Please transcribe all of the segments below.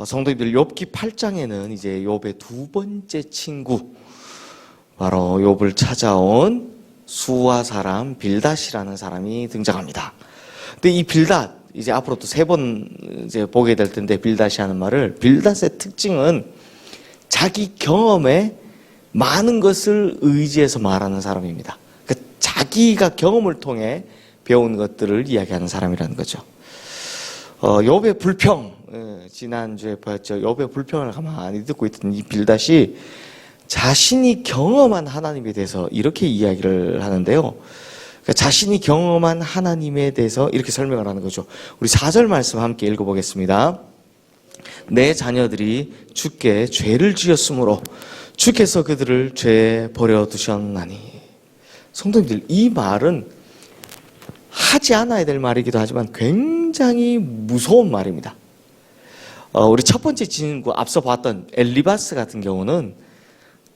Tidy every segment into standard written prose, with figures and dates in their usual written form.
성도님들, 욥기 8장에는 이제 욥의 두 번째 친구, 바로 욥을 찾아온 수아 사람 빌닷이라는 사람이 등장합니다. 근데 이 빌닷, 이제 앞으로 또 3번 이제 보게 될 텐데, 빌닷이 하는 말을, 빌닷의 특징은 자기 경험에 많은 것을 의지해서 말하는 사람입니다. 그러니까 자기가 경험을 통해 배운 것들을 이야기하는 사람이라는 거죠. 욥의 불평, 지난주에 보였죠. 욥의 불평을 가만히 듣고 있던 이 빌닷이 자신이 경험한 하나님에 대해서 이렇게 이야기를 하는데요. 그러니까 자신이 경험한 하나님에 대해서 이렇게 설명을 하는 거죠. 우리 4절 말씀 함께 읽어보겠습니다. 내 자녀들이 주께 죄를 지었으므로 주께서 그들을 죄에 버려두셨나니. 성도님들, 이 말은 하지 않아야 될 말이기도 하지만 굉장히 무서운 말입니다. 우리 첫 번째 친구 앞서 봤던 엘리바스 같은 경우는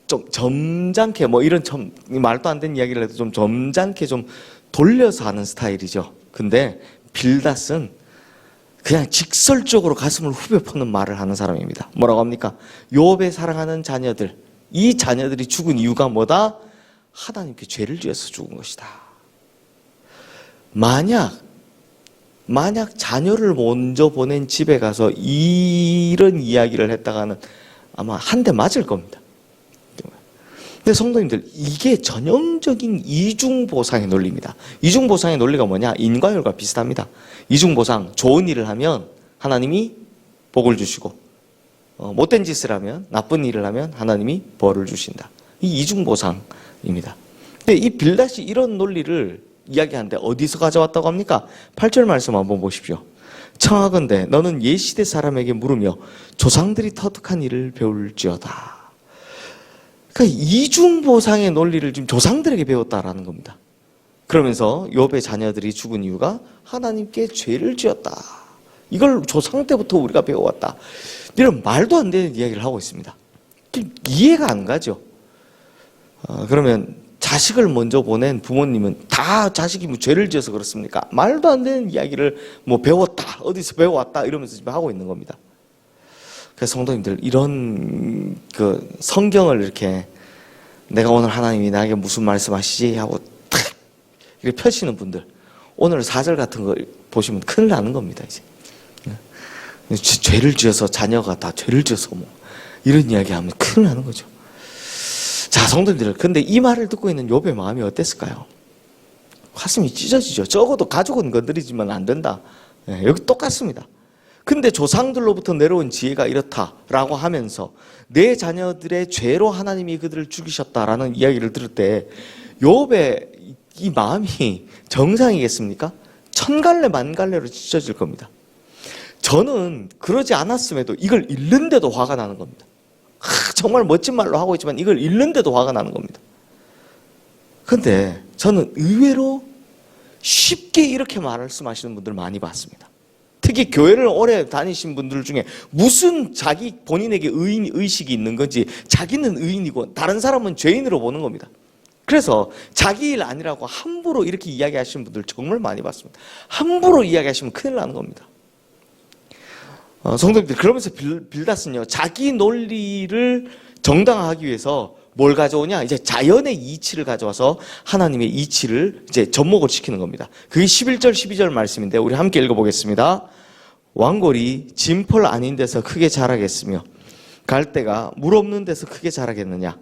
좀 점잖게, 이런 말도 안 되는 이야기를 해도 좀 점잖게 좀 돌려서 하는 스타일이죠. 근데 빌닷은 그냥 직설적으로 가슴을 후벼 파는 말을 하는 사람입니다. 뭐라고 합니까? 욥의 사랑하는 자녀들, 이 자녀들이 죽은 이유가 뭐다? 하나님께 죄를 지어서 죽은 것이다. 만약 자녀를 먼저 보낸 집에 가서 이런 이야기를 했다가는 아마 한 대 맞을 겁니다. 근데 성도님들, 이게 전형적인 이중보상의 논리입니다. 이중보상의 논리가 뭐냐? 인과율과 비슷합니다. 이중보상, 좋은 일을 하면 하나님이 복을 주시고, 못된 짓을 하면, 나쁜 일을 하면 하나님이 벌을 주신다. 이 이중보상입니다. 근데 이 빌닷이 이런 논리를 이야기하는데 어디서 가져왔다고 합니까? 8절 말씀 한번 보십시오. 청하건대 너는 옛시대 사람에게 물으며 조상들이 터득한 일을 배울지어다. 그러니까 이중보상의 논리를 지금 조상들에게 배웠다라는 겁니다. 그러면서 욥의 자녀들이 죽은 이유가 하나님께 죄를 지었다. 이걸 조상 때부터 우리가 배워왔다. 이런 말도 안 되는 이야기를 하고 있습니다. 이해가 안 가죠. 그러면 자식을 먼저 보낸 부모님은 다 자식이 죄를 지어서 그렇습니까? 말도 안 되는 이야기를 배웠다, 어디서 배워왔다 이러면서 지금 하고 있는 겁니다. 그래서 성도님들, 이런 성경을 이렇게 내가 오늘 하나님이 나에게 무슨 말씀하시지 하고 탁 이렇게 펴시는 분들, 오늘 4절 같은 거 보시면 큰일 나는 겁니다. 이제 죄를 지어서 자녀가 다 죄를 지어서 이런 이야기하면 큰일 나는 거죠. 자, 성도님들, 근데 이 말을 듣고 있는 욥의 마음이 어땠을까요? 가슴이 찢어지죠. 적어도 가족은 건드리지만 안 된다. 여기 똑같습니다. 근데 조상들로부터 내려온 지혜가 이렇다라고 하면서 내 자녀들의 죄로 하나님이 그들을 죽이셨다라는 이야기를 들을 때 욥의 이 마음이 정상이겠습니까? 천갈래 만갈래로 찢어질 겁니다. 저는 그러지 않았음에도 이걸 읽는데도 화가 나는 겁니다. 정말 멋진 말로 하고 있지만 이걸 읽는데도 화가 나는 겁니다. 근데 저는 의외로 쉽게 이렇게 말씀하시는 분들 많이 봤습니다. 특히 교회를 오래 다니신 분들 중에 무슨 본인에게 의식이 있는 건지 자기는 의인이고 다른 사람은 죄인으로 보는 겁니다. 그래서 자기 일 아니라고 함부로 이렇게 이야기하시는 분들 정말 많이 봤습니다. 함부로 이야기하시면 큰일 나는 겁니다. 성도님들, 그러면서 빌닷은요, 자기 논리를 정당화하기 위해서 뭘 가져오냐? 이제 자연의 이치를 가져와서 하나님의 이치를 이제 접목을 시키는 겁니다. 그게 11절, 12절 말씀인데 우리 함께 읽어보겠습니다. 왕골이 진펄 아닌 데서 크게 자라겠으며 갈대가 물 없는 데서 크게 자라겠느냐?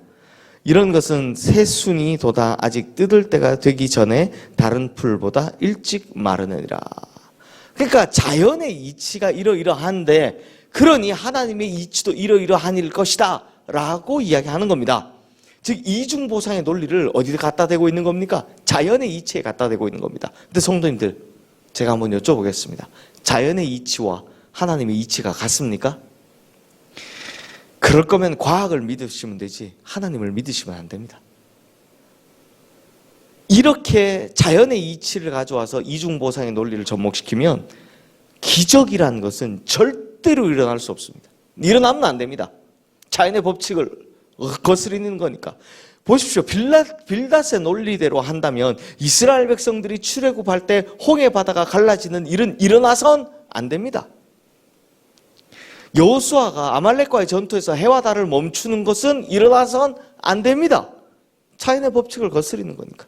이런 것은 새순이 돋아 아직 뜯을 때가 되기 전에 다른 풀보다 일찍 마르느니라. 그러니까 자연의 이치가 이러이러한데 그러니 하나님의 이치도 이러이러한 일 것이다 라고 이야기하는 겁니다. 즉 이중보상의 논리를 어디에 갖다 대고 있는 겁니까? 자연의 이치에 갖다 대고 있는 겁니다. 근데 성도님들, 제가 한번 여쭤보겠습니다. 자연의 이치와 하나님의 이치가 같습니까? 그럴 거면 과학을 믿으시면 되지 하나님을 믿으시면 안 됩니다. 이렇게 자연의 이치를 가져와서 이중보상의 논리를 접목시키면 기적이라는 것은 절대로 일어날 수 없습니다. 일어나면 안 됩니다. 자연의 법칙을 거스리는 거니까. 보십시오. 빌닷의 논리대로 한다면 이스라엘 백성들이 출애굽할 때 홍해 바다가 갈라지는 일은 일어나선 안 됩니다. 여호수아가 아말렉과의 전투에서 해와 달을 멈추는 것은 일어나선 안 됩니다. 자연의 법칙을 거스리는 거니까.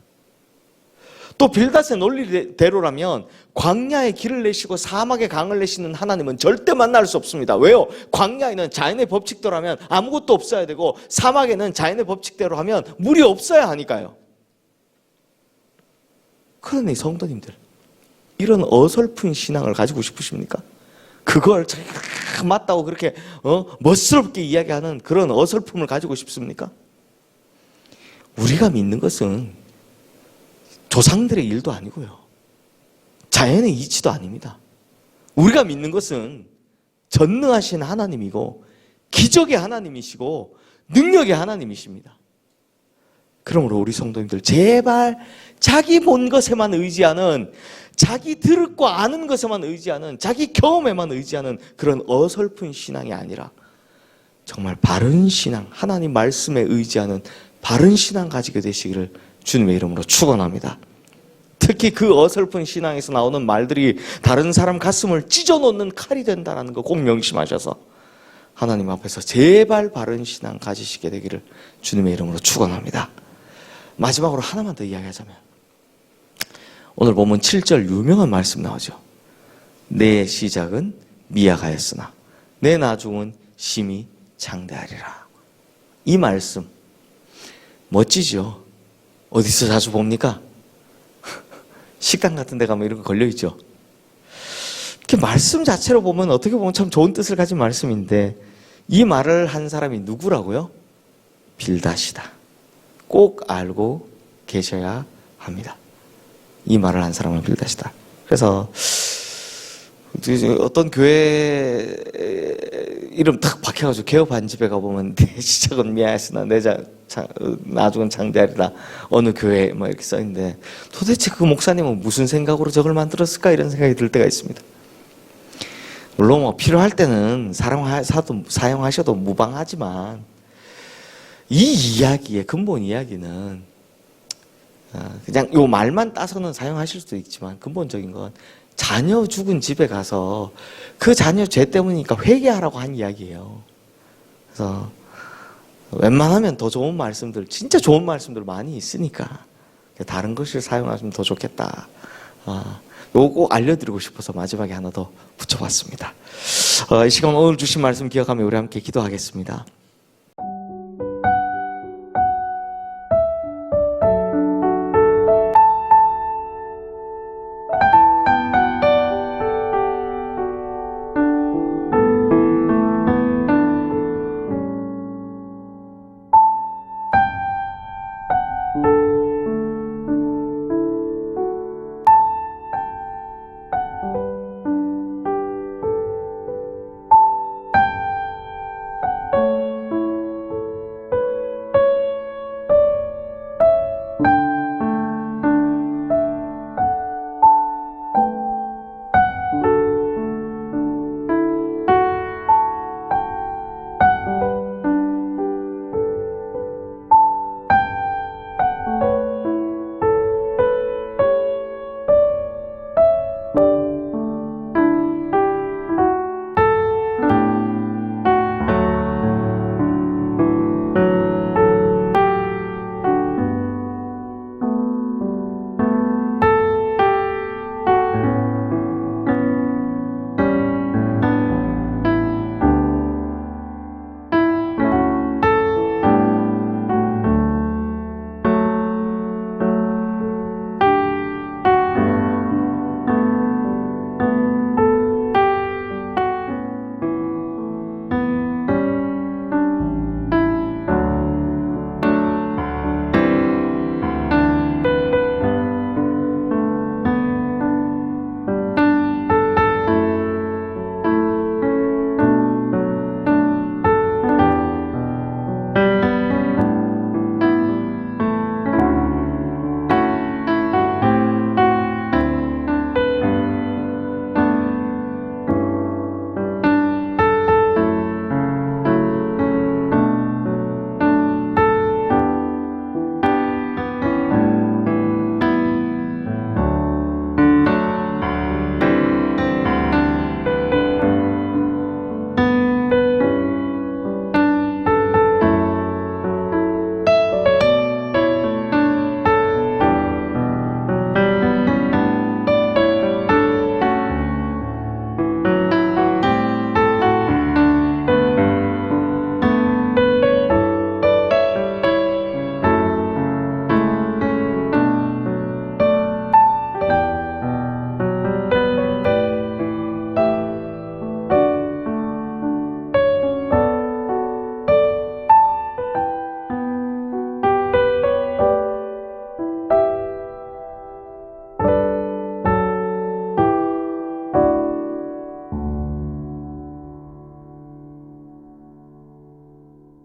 또 빌닷의 논리대로라면 광야에 길을 내시고 사막에 강을 내시는 하나님은 절대 만날 수 없습니다. 왜요? 광야에는 자연의 법칙대로 하면 아무것도 없어야 되고 사막에는 자연의 법칙대로 하면 물이 없어야 하니까요. 그러니 성도님들, 이런 어설픈 신앙을 가지고 싶으십니까? 그걸 맞다고 그렇게 멋스럽게 이야기하는 그런 어설픔을 가지고 싶습니까? 우리가 믿는 것은 조상들의 일도 아니고요, 자연의 이치도 아닙니다. 우리가 믿는 것은 전능하신 하나님이고 기적의 하나님이시고 능력의 하나님이십니다. 그러므로 우리 성도님들, 제발 자기 본 것에만 의지하는, 자기 들을 거 아는 것에만 의지하는, 자기 경험에만 의지하는 그런 어설픈 신앙이 아니라 정말 바른 신앙, 하나님 말씀에 의지하는 바른 신앙 가지게 되시기를 주님의 이름으로 축원합니다. 특히 그 어설픈 신앙에서 나오는 말들이 다른 사람 가슴을 찢어놓는 칼이 된다는 거 꼭 명심하셔서 하나님 앞에서 제발 바른 신앙 가지시게 되기를 주님의 이름으로 축원합니다. 마지막으로 하나만 더 이야기하자면, 오늘 보면 7절 유명한 말씀 나오죠. 내 시작은 미약하였으나 내 나중은 심히 장대하리라. 이 말씀 멋지죠? 어디서 자주 봅니까? 식당 같은 데 가면 이런 거 걸려있죠. 이렇게 말씀 자체로 보면 어떻게 보면 참 좋은 뜻을 가진 말씀인데, 이 말을 한 사람이 누구라고요? 빌닷이다. 꼭 알고 계셔야 합니다. 이 말을 한 사람은 빌닷이다. 그래서 어떤 교회 이름 딱 박혀가지고 개업한 집에 가보면 내 시작은 미약하였으나 내 나중은 장대하리라, 어느 교회 뭐 이렇게 써있는데, 도대체 그 목사님은 무슨 생각으로 저걸 만들었을까, 이런 생각이 들 때가 있습니다. 물론 뭐 필요할 때는 사용하셔도 무방하지만, 이 이야기의 근본 이야기는 그냥 요 말만 따서는 사용하실 수도 있지만, 근본적인 건 자녀 죽은 집에 가서 그 자녀 죄 때문이니까 회개하라고 한 이야기예요. 그래서 웬만하면 더 좋은 말씀들, 진짜 좋은 말씀들 많이 있으니까 다른 것을 사용하시면 더 좋겠다. 요거 알려드리고 싶어서 마지막에 하나 더 붙여봤습니다. 이 시간 오늘 주신 말씀 기억하며 우리 함께 기도하겠습니다.